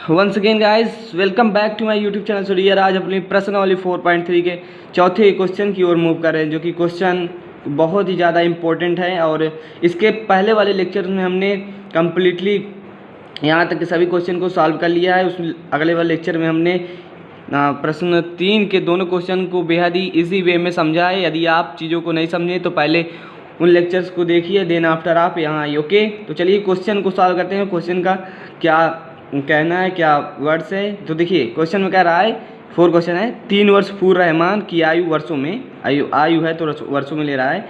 Once again guys, welcome back to my YouTube channel. So dear, आज अपनी प्रश्नावली 4.3 के चौथे क्वेश्चन की ओर मूव कर रहे हैं, जो कि क्वेश्चन बहुत ही ज़्यादा इम्पोर्टेंट है। और इसके पहले वाले लेक्चर में हमने कम्प्लीटली यहाँ तक के सभी क्वेश्चन को सॉल्व कर लिया है। उस अगले वाले लेक्चर में हमने प्रश्न 3 के दोनों क्वेश्चन को बेहद ही ईजी वे में समझा है। यदि आप चीज़ों को नहीं समझे तो पहले उन लेक्चर्स को देखिए, देन आफ्टर आप यहाँ आइए। ओके, तो चलिए क्वेश्चन को सॉल्व करते हैं। क्वेश्चन का क्या कहना है, क्या वर्ड्स है, तो देखिए क्वेश्चन में कह रहा है, 4 क्वेश्चन है। 3 वर्ष पूर्व रहमान की आयु वर्षों में, आयु है तो वर्षों में ले रहा है।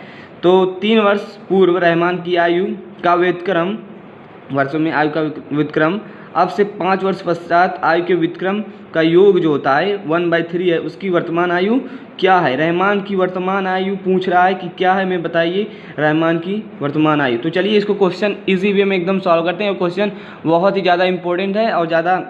तो 3 वर्ष पूर्व रहमान की आयु का व्युत्क्रम, वर्षों में आयु का व्युत्क्रम, अब से 5 वर्ष पश्चात आयु के व्युत्क्रम का योग जो होता है 1/3 है, उसकी वर्तमान आयु क्या है। रहमान की वर्तमान आयु पूछ रहा है कि क्या है, मैं बताइए रहमान की वर्तमान आयु। तो चलिए इसको क्वेश्चन इजी वे में एकदम सॉल्व करते हैं। क्वेश्चन बहुत ही ज़्यादा इंपॉर्टेंट है और ज़्यादा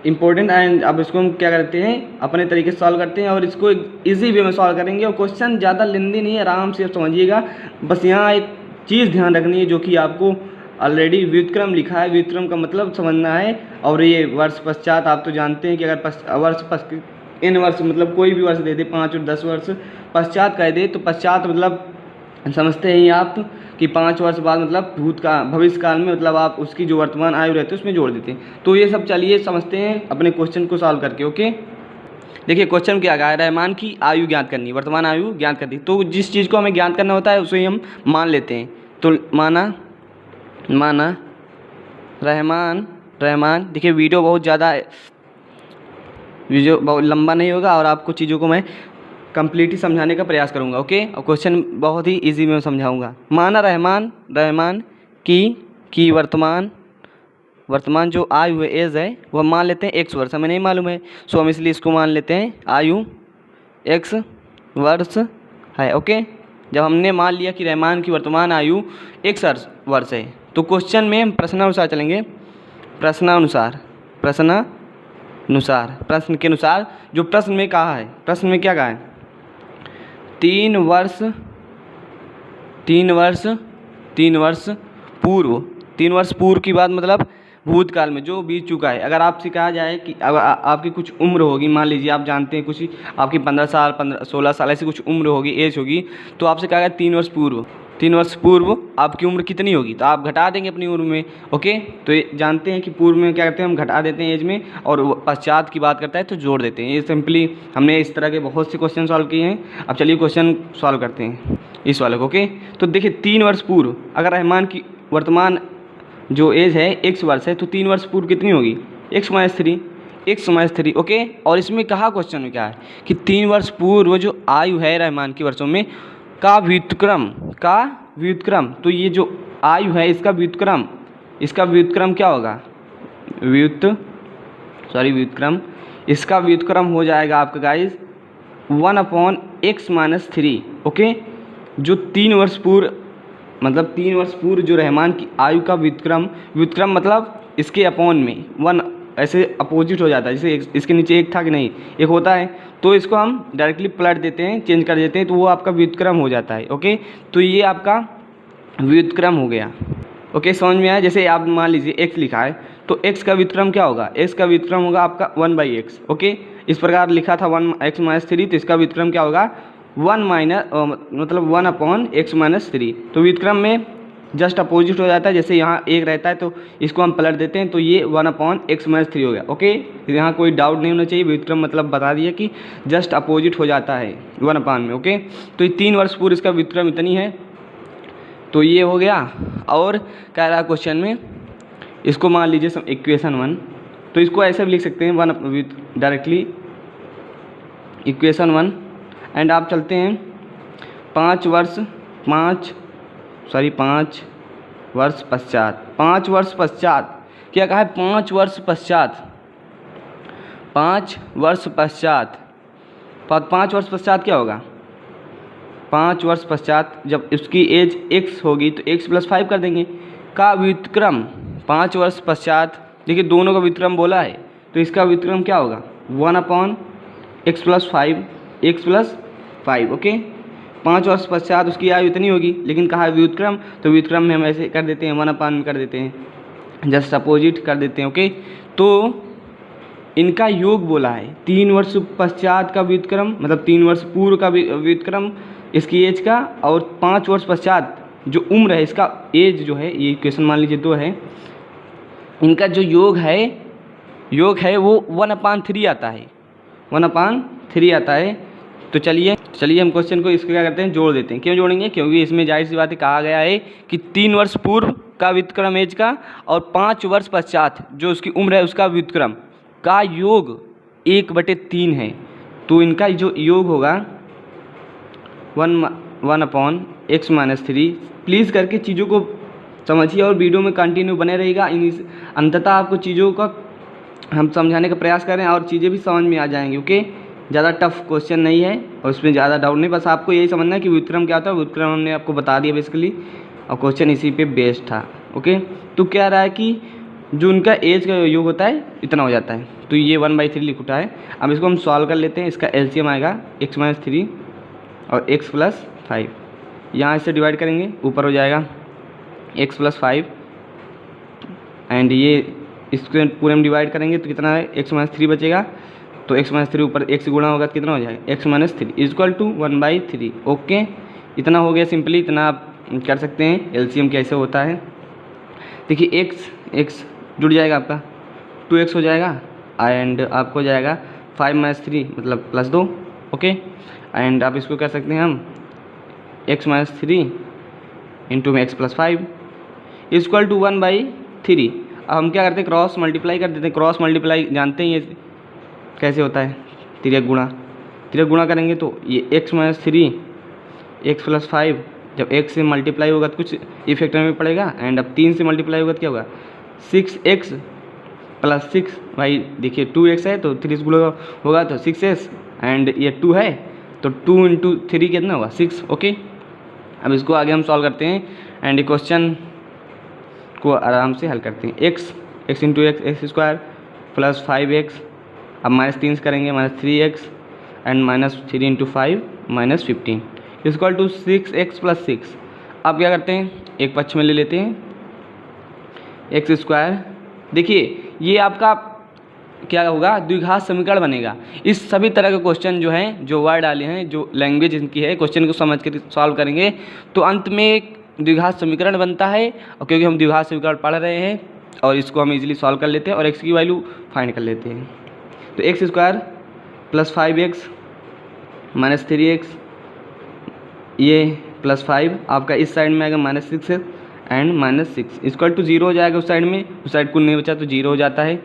इंपॉर्टेंट एंड अब इसको हम क्या करते हैं, अपने तरीके से सॉल्व करते हैं और इसको इजी वे में सॉल्व करेंगे। और क्वेश्चन ज़्यादा लेंदी नहीं है, आराम से समझिएगा। बस यहाँ एक चीज़ ध्यान रखनी है, जो कि आपको ऑलरेडी व्युत्क्रम लिखा है, व्युत्क्रम का मतलब समझना है। और ये वर्ष पश्चात आप तो जानते हैं कि अगर वर्ष इन वर्ष मतलब कोई भी वर्ष दे दे, 5 और 10 वर्ष पश्चात कह दे, तो पश्चात मतलब समझते हैं आप कि 5 वर्ष बाद मतलब भविष्य काल में, मतलब आप उसकी जो वर्तमान आयु रहती है उसमें जोड़ देते हैं। तो ये सब चलिए समझते हैं अपने क्वेश्चन को सॉल्व करके। ओके, देखिए क्वेश्चन क्या कहा है, रहमान की आयु ज्ञात करनी, वर्तमान आयु ज्ञात करनी। तो जिस चीज़ को हमें ज्ञात करना होता है उसे हम मान लेते हैं। तो माना रहमान देखिए वीडियो बहुत लंबा नहीं होगा और आपको चीज़ों को मैं कंप्लीटली समझाने का प्रयास करूंगा। ओके, और क्वेश्चन बहुत ही इजी में समझाऊंगा। माना रहमान की वर्तमान जो आयु है, एज है, वह मान लेते हैं x वर्ष। हमें नहीं मालूम है, सो हम इसलिए इसको मान लेते हैं आयु x वर्ष है। ओके, जब हमने मान लिया कि रहमान की वर्तमान आयु x वर्ष है, तो क्वेश्चन में हम प्रश्नानुसार चलेंगे। प्रश्न के अनुसार जो प्रश्न में कहा है, प्रश्न में क्या कहा है, 3 वर्ष पूर्व की बात मतलब भूतकाल में जो बीत चुका है। अगर आपसे कहा जाए कि अब आपकी कुछ उम्र होगी, मान लीजिए आप जानते हैं कुछ आपकी 15 साल 16 साल ऐसी कुछ उम्र होगी, एज होगी, तो आपसे कहा गया 3 वर्ष पूर्व आपकी उम्र कितनी होगी, तो आप घटा देंगे अपनी उम्र में। ओके, तो ये जानते हैं कि पूर्व में क्या करते हैं, हम घटा देते हैं एज में, और पश्चात की बात करता है तो जोड़ देते हैं। ये सिंपली हमने इस तरह के बहुत से क्वेश्चन सॉल्व किए हैं। अब चलिए क्वेश्चन सॉल्व करते हैं इस वाले को। ओके, तो देखिए 3 वर्ष पूर्व, अगर रहमान की वर्तमान जो एज है x वर्ष है, तो 3 वर्ष पूर्व कितनी होगी, x माइनस 3। ओके, और इसमें कहा क्वेश्चन में क्या है कि 3 वर्ष पूर्व जो आयु है रहमान की वर्षों में का व्युत्क्रम, तो ये जो आयु है इसका व्युत्क्रम क्या होगा, व्युत्क्रम इसका व्युत्क्रम हो जाएगा आपका गाइस 1/x माइनस 3। ओके, जो 3 वर्ष पूर्व मतलब 3 वर्ष पूर्व जो रहमान की आयु का व्युत्क्रम मतलब इसके अपॉन में 1 ऐसे अपोजिट हो जाता है, जैसे इसके नीचे 1 था कि नहीं, 1 होता है, तो इसको हम डायरेक्टली पलट देते हैं, चेंज कर देते हैं, तो वो आपका व्युत्क्रम हो जाता है। ओके, तो ये आपका व्युत्क्रम हो गया। ओके, समझ में आया। जैसे आप मान लीजिए x लिखा है, तो x का व्युत्क्रम क्या होगा, x का व्युत्क्रम होगा आपका 1/x। ओके, इस प्रकार लिखा था 1x माइनस 3, तो इसका व्युत्क्रम क्या होगा 1/x माइनस 3। तो व्युत्क्रम में जस्ट अपोजिट हो जाता है, जैसे यहाँ 1 रहता है तो इसको हम पलट देते हैं, तो ये 1/x माइनस 3 हो गया। ओके, यहाँ कोई डाउट नहीं होना चाहिए, व्युत्क्रम मतलब बता दिया कि जस्ट अपोजिट हो जाता है 1/, में। ओके, तो ये 3 वर्ष पूर्व इसका व्युत्क्रम इतनी है, तो ये हो गया। और कह रहा क्वेश्चन में इसको मान लीजिए इक्वेशन 1, तो इसको ऐसे भी लिख सकते हैं डायरेक्टली इक्वेशन 1। एंड आप चलते हैं 5 वर्ष पश्चात। 5 वर्ष पश्चात क्या कहा है, 5 वर्ष पश्चात 5 वर्ष पश्चात क्या होगा, 5 वर्ष पश्चात जब उसकी एज x होगी तो x + 5 कर देंगे, का व्युत्क्रम 5 वर्ष पश्चात। देखिए दोनों का व्युत्क्रम बोला है, तो इसका व्युत्क्रम क्या होगा 1/x + 5। ओके, 5 वर्ष पश्चात उसकी आयु इतनी होगी, लेकिन कहा व्युत्क्रम, तो व्युत्क्रम में हम ऐसे कर देते हैं 1/, में कर देते हैं। जस्ट अपोजिट कर देते हैं। ओके, तो इनका योग बोला है 3 वर्ष पश्चात का व्युत्क्रम, मतलब 3 वर्ष पूर्व का व्युत्क्रम इसकी एज का, और 5 वर्ष पश्चात जो उम्र है इसका एज जो है, ये इक्वेशन मान लीजिए 2 है, इनका जो योग है वो 1/3 आता है, 1/3 आता है। तो चलिए हम क्वेश्चन को इसको क्या करते हैं, जोड़ देते हैं। क्यों जोड़ेंगे, क्योंकि इसमें जाहिर सी बात है कहा गया है कि 3 वर्ष पूर्व का व्युत्क्रम एज का और 5 वर्ष पश्चात जो उसकी उम्र है उसका व्युत्क्रम का योग 1/3 है। तो इनका जो योग होगा 1/x-3। प्लीज़ करके चीज़ों को समझिए और वीडियो में कंटिन्यू बने रहेगा। अंततः आपको चीज़ों का हम समझाने का प्रयास करें और चीज़ें भी समझ में आ जाएंगी। ओके, ज़्यादा टफ क्वेश्चन नहीं है और उसमें ज़्यादा डाउट नहीं, बस आपको यही समझना है कि व्युत्क्रम क्या होता है। व्युत्क्रम हमने आपको बता दिया बेसिकली, और क्वेश्चन इसी पे बेस्ड था। ओके, तो क्या रहा है कि जो उनका एज का योग होता है इतना हो जाता है, तो ये 1/3 लिख उठा है। अब इसको हम सॉल्व कर लेते हैं। इसका एलसीएम आएगा x-3 और x+5, यहाँ इससे डिवाइड करेंगे, ऊपर हो जाएगा x+5 एंड ये इसको पूरे में डिवाइड करेंगे तो कितना है, x-3 बचेगा। तो x-3 ऊपर x से गुणा होगा तो कितना हो जाएगा, x-3 इक्वल टू 1/3। ओके, इतना हो गया सिंपली, इतना आप कर सकते हैं। एलसीएम कैसे होता है देखिए, x जुड़ जाएगा आपका 2x हो जाएगा एंड आपको हो जाएगा 5-3 मतलब +2। ओके, एंड आप इसको कर सकते हैं हम x-3 इंटू में x+5 इक्वल टू 1/3। अब हम क्या करते हैं, क्रॉस मल्टीप्लाई कर देते हैं। क्रॉस मल्टीप्लाई जानते हैं ये कैसे होता है, तिर्यक गुणा करेंगे तो ये x-3 x+5 जब x से मल्टीप्लाई होगा तो कुछ इफेक्ट में पड़ेगा, एंड अब 3 से मल्टीप्लाई होगा तो क्या होगा 6x + 6। भाई देखिए 2x है तो 3 से गुणा होगा तो 6s, एंड ये 2 है तो 2 इंटू 3 कितना होगा 6। ओके, अब इसको आगे हम सॉल्व करते हैं एंड क्वेश्चन को आराम से हल करते हैं। x into x² plus 5x, अब -3 से करेंगे -3x and -3 into 5 -15 equal to 6x + 6। अब क्या करते हैं, एक पक्ष में ले लेते हैं x²। देखिए ये आपका क्या होगा, द्विघात समीकरण बनेगा। इस सभी तरह के क्वेश्चन जो हैं, जो वर्ड डाले हैं, जो लैंग्वेज इनकी है, क्वेश्चन को समझ कर सॉल्व करेंगे तो अंत में एक द्विघात समीकरण बनता है। और क्योंकि हम द्विघात समीकरण पढ़ रहे हैं और इसको हम इजीली सॉल्व कर लेते हैं और x की वैल्यू फाइंड कर लेते हैं। तो x² + 5x -3x ये +5 आपका इस साइड में आएगा -6 एंड -6 इक्वल टू 0 हो जाएगा। उस साइड में, उस साइड कुछ नहीं बचा तो 0 हो जाता है।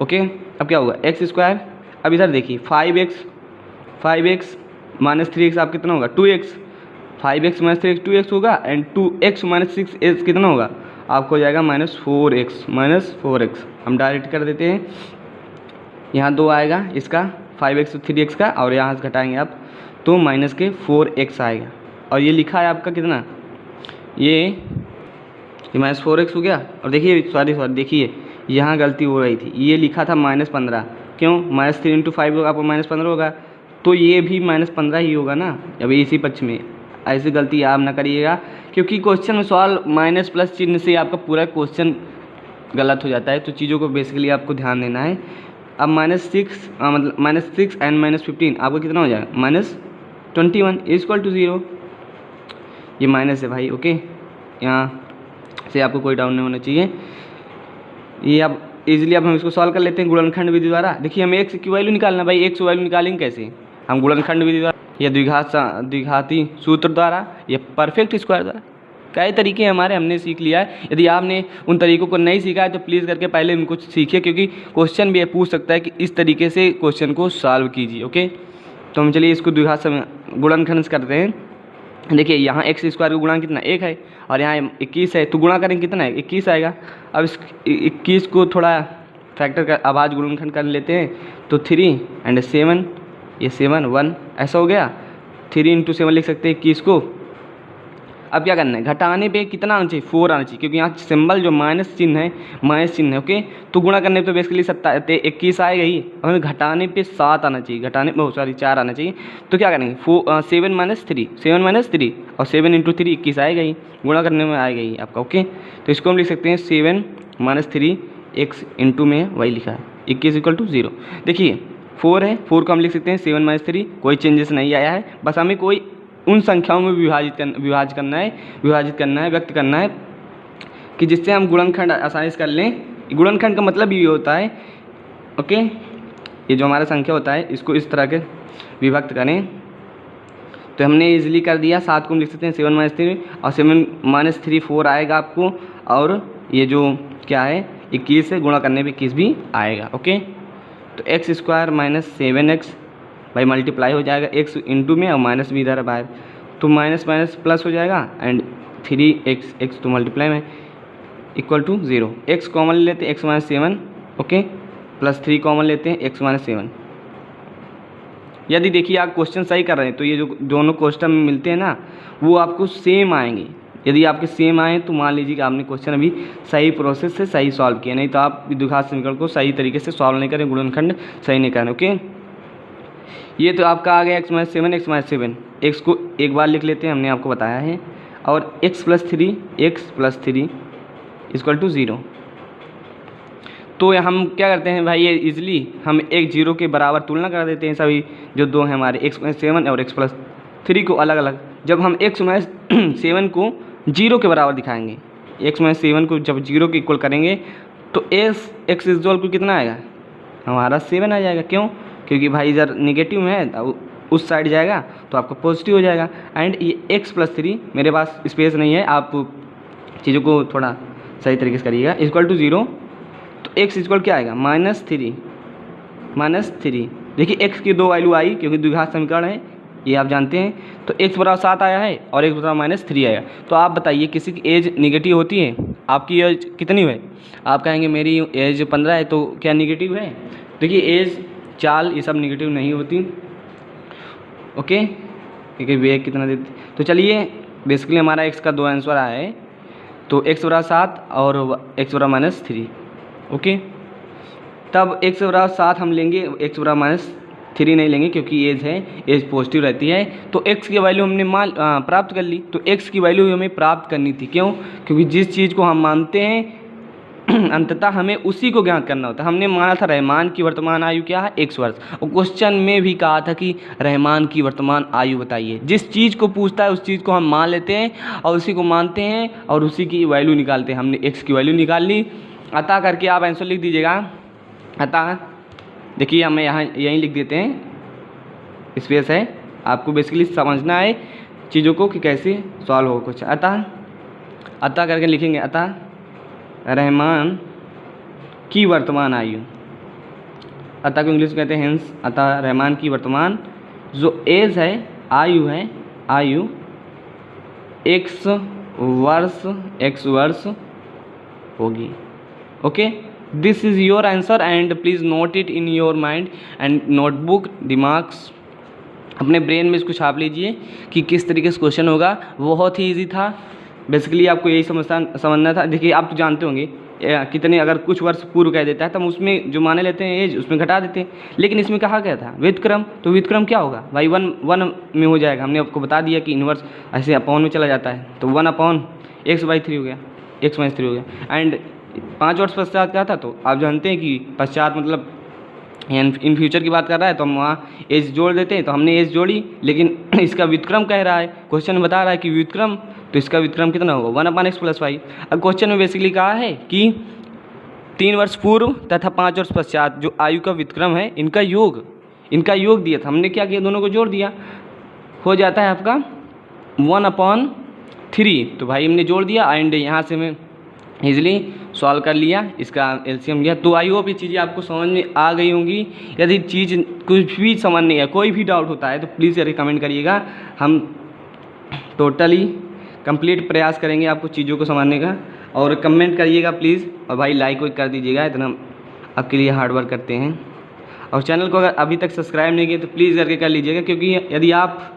ओके, अब क्या होगा x²। अब इधर देखिए 5x -3x आप कितना होगा 2x, 5x - 3x 2x होगा एंड 2x - 6x कितना होगा आपको हो जाएगा -4x। हम डायरेक्ट कर देते हैं, यहाँ 2 आएगा इसका 5x और 3x का, और यहाँ से घटाएंगे आप तो -4x आएगा। और ये लिखा है आपका कितना, ये -4x हो गया। और देखिए सॉरी देखिए यहाँ गलती हो रही थी, ये लिखा था -15। क्यों, -3 इंटू 5 होगा आपको -15 होगा, तो ये भी -15 ही होगा ना। अभी इसी पक्ष में ऐसी गलती आप ना करिएगा, क्योंकि क्वेश्चन में सवाल माइनस प्लस चिन्ह से आपका पूरा क्वेश्चन गलत हो जाता है। तो चीज़ों को बेसिकली आपको ध्यान देना है। अब -6 मतलब -6 एंड -15 आपको कितना हो जाएगा -21 इक्वल टू 0। ये माइनस है भाई। ओके, यहाँ से आपको कोई डाउट नहीं होना चाहिए। ये अब इजीली अब हम इसको सॉल्व कर लेते हैं गुणनखंड विधि द्वारा। देखिए हमें x की वैल्यू निकालना, भाई x की वैल्यू निकालेंगे कैसे, हम गुणनखंड विधि द्वारा या द्विघाती सूत्र द्वारा या परफेक्ट स्क्वायर द्वारा। कई तरीके हमारे हमने सीख लिया है। यदि आपने उन तरीकों को नहीं सीखा है तो प्लीज़ करके पहले उनको सीखिए, क्योंकि क्वेश्चन भी पूछ सकता है कि इस तरीके से क्वेश्चन को सॉल्व कीजिए। ओके, तो हम चलिए इसको द्विघात गुणनखंड करते हैं। देखिए यहाँ x² का गुणा कितना 1 है और यहाँ 21 है, तो गुणा करेंगे कितना है 21 आएगा। अब इस 21 को थोड़ा फैक्टर का आवाज़ गुणनखंड कर लेते हैं, तो 3 एंड 7, ये 7 1 ऐसा हो गया। 3 इंटू 7 लिख सकते हैं 21 को। अब क्या करना है, घटाने पे कितना आना चाहिए 4 आना चाहिए, क्योंकि यहाँ सिंबल जो माइनस चिन्ह है। ओके, तो गुणा करने पे बेसिकली 21 आएगा ही, और घटाने पे 7 आना चाहिए, घटाने पे 4 आना चाहिए। तो क्या करेंगे 7 - 3 और 7 इंटू 3 21 आएगा ही, गुणा करने में आएगा ही आपका। ओके, तो इसको हम लिख सकते हैं 7 -3x इंटू में वही लिखा है 21 इक्वल टू 0। देखिए 4 है, 4 को हम लिख सकते हैं 7 - 3, कोई चेंजेस नहीं आया है, बस हमें कोई उन संख्याओं में विभाजित करना है, व्यक्त करना है कि जिससे हम गुणनखंड आसानी से कर लें। गुणनखंड का मतलब ये होता है, ओके, ये जो हमारा संख्या होता है इसको इस तरह के विभक्त करें। तो हमने इजीली कर दिया, 7 को हम लिख सकते हैं 7 - 3 और 7 - 3 4 आएगा आपको, और ये जो क्या है 21 से गुणा करने पे 21 भी आएगा। ओके, तो x² - 7x भाई मल्टीप्लाई हो जाएगा x इंटू में और माइनस भी इधर है बाहर, तो माइनस माइनस प्लस हो जाएगा एंड 3x तो मल्टीप्लाई में इक्वल टू 0। x कॉमन लेते हैं x - 7, ओके, प्लस 3 कॉमन लेते हैं x - 7। यदि देखिए आप क्वेश्चन सही कर रहे हैं तो ये जो दोनों क्वेश्चन मिलते हैं ना वो आपको सेम आएंगे। यदि आपके सेम आए तो मान लीजिए कि आपने क्वेश्चन अभी सही प्रोसेस से सही सॉल्व किया, नहीं तो आप द्विघात समीकरण को सही तरीके से सॉल्व नहीं करें, गुणनखंड सही नहीं करें। ओके, ये तो आपका आ गया x - 7, x को एक बार लिख लेते हैं, हमने आपको बताया है, और x + 3 इक्वल टू 0। तो हम क्या करते हैं भाई, ये इजली हम एक 0 के बराबर तुलना कर देते हैं सभी जो दो हैं हमारे x - 7 और x + 3 को अलग अलग। जब हम x - 7 को 0 के बराबर दिखाएंगे, x - 7 को जब 0 के इक्वल करेंगे तो x इक्वल को कितना आएगा, हमारा 7 आ जाएगा। क्यों? क्योंकि भाई इधर निगेटिव में है, उस साइड जाएगा तो आपका पॉजिटिव हो जाएगा। एंड ये x + 3, मेरे पास स्पेस नहीं है, आप चीज़ों को थोड़ा सही तरीके से करिएगा, इक्वल टू 0। तो x इक्वल क्या आएगा, -3। देखिए x की 2 वैल्यू आई क्योंकि द्विघात समीकरण है, ये आप जानते हैं। तो x बराबर 7 आया है और x बराबर -3 आएगा। तो आप बताइए किसी की एज निगेटिव होती है? आपकी एज कितनी है? आप कहेंगे मेरी एज 15 है, तो क्या निगेटिव है? देखिए एज, चाल, ये सब निगेटिव नहीं होती। ओके, क्योंकि वेग कितना देती। तो चलिए बेसिकली हमारा x का 2 आंसर आया है, तो x बराबर 7 और x बराबर -3। ओके, तब x बराबर 7 हम लेंगे, x बराबर -3 नहीं लेंगे क्योंकि एज है, एज पॉजिटिव रहती है। तो x की वैल्यू हमने प्राप्त कर ली। तो x की वैल्यू हमें प्राप्त करनी थी, क्यों? क्योंकि जिस चीज़ को हम मानते हैं अंततः हमें उसी को ज्ञात करना होता है। हमने माना था रहमान की वर्तमान आयु क्या है, 1 वर्ष, और क्वेश्चन में भी कहा था कि रहमान की वर्तमान आयु बताइए। जिस चीज़ को पूछता है उस चीज़ को हम मान लेते हैं और उसी को मानते हैं और उसी की वैल्यू निकालते हैं। हमने x की वैल्यू निकाल ली, अतः करके आप आंसर लिख दीजिएगा। अतः देखिए हमें यहाँ यहीं लिख देते हैं, स्पेस है, आपको बेसिकली समझना है चीज़ों को कि कैसे सॉल्व हो कुछ। अतः करके लिखेंगे, अतः रहमान की वर्तमान आयु, अतः को इंग्लिश में कहते हैं हेंस, अतः रहमान की वर्तमान जो एज है, आयु x वर्ष होगी। Okay, this is your answer and please note it in your mind and notebook, दिमाग, अपने ब्रेन में इसको छाप लीजिए कि किस तरीके से क्वेश्चन होगा। बहुत ही इजी था, बेसिकली आपको यही समझना था। देखिए आप तो जानते होंगे कितने, अगर कुछ वर्ष पूर्व कह देता है तो हम उसमें जो माने लेते हैं एज उसमें घटा देते हैं, लेकिन इसमें कहा गया था व्युत्क्रम, तो व्युत्क्रम क्या होगा भाई, 1 में हो जाएगा। हमने आपको बता दिया कि इनवर्स ऐसे अपॉन में चला जाता है, तो 1/x/3 हो गया, x-3 हो गया। एंड 5 वर्ष पश्चात क्या था, तो आप जानते हैं कि पश्चात मतलब इन फ्यूचर की बात कर रहा है, तो हम वहाँ एज जोड़ देते हैं, तो हमने एज जोड़ी, लेकिन इसका व्युत्क्रम कह रहा है, क्वेश्चन बता रहा है कि व्युत्क्रम, तो इसका व्युत्क्रम कितना होगा 1/x + y। अब क्वेश्चन में बेसिकली कहा है कि 3 वर्ष पूर्व तथा 5 वर्ष पश्चात जो आयु का व्युत्क्रम है, इनका योग दिया था। हमने क्या किया, दोनों को जोड़ दिया, हो जाता है आपका 1/3। तो भाई हमने जोड़ दिया एंड यहाँ से मैं ईजिली सॉल्व कर लिया, इसका एलसीएम लिया। तो आई होप ये चीज़ें आपको समझ में आ गई होंगी। यदि चीज़ कुछ भी समझ नहीं है, कोई भी डाउट होता है तो प्लीज़ करके कमेंट करिएगा, हम टोटली कंप्लीट प्रयास करेंगे आपको चीज़ों को समझने का। और कमेंट करिएगा प्लीज़, और भाई लाइक कर दीजिएगा, इतना आपके लिए हार्ड वर्क करते हैं। और चैनल को अगर अभी तक सब्सक्राइब नहीं किया तो प्लीज़ करके कर लीजिएगा, क्योंकि यदि आप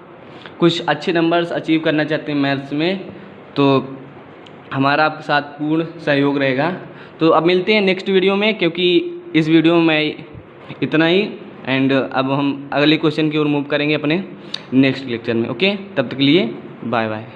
कुछ अच्छे नंबर्स अचीव करना चाहते हैं मैथ्स में तो हमारा आपके साथ पूर्ण सहयोग रहेगा। तो अब मिलते हैं नेक्स्ट वीडियो में, क्योंकि इस वीडियो में इतना ही, एंड अब हम अगले क्वेश्चन की ओर मूव करेंगे अपने नेक्स्ट लेक्चर में। ओके, तब तक के लिए बाय बाय।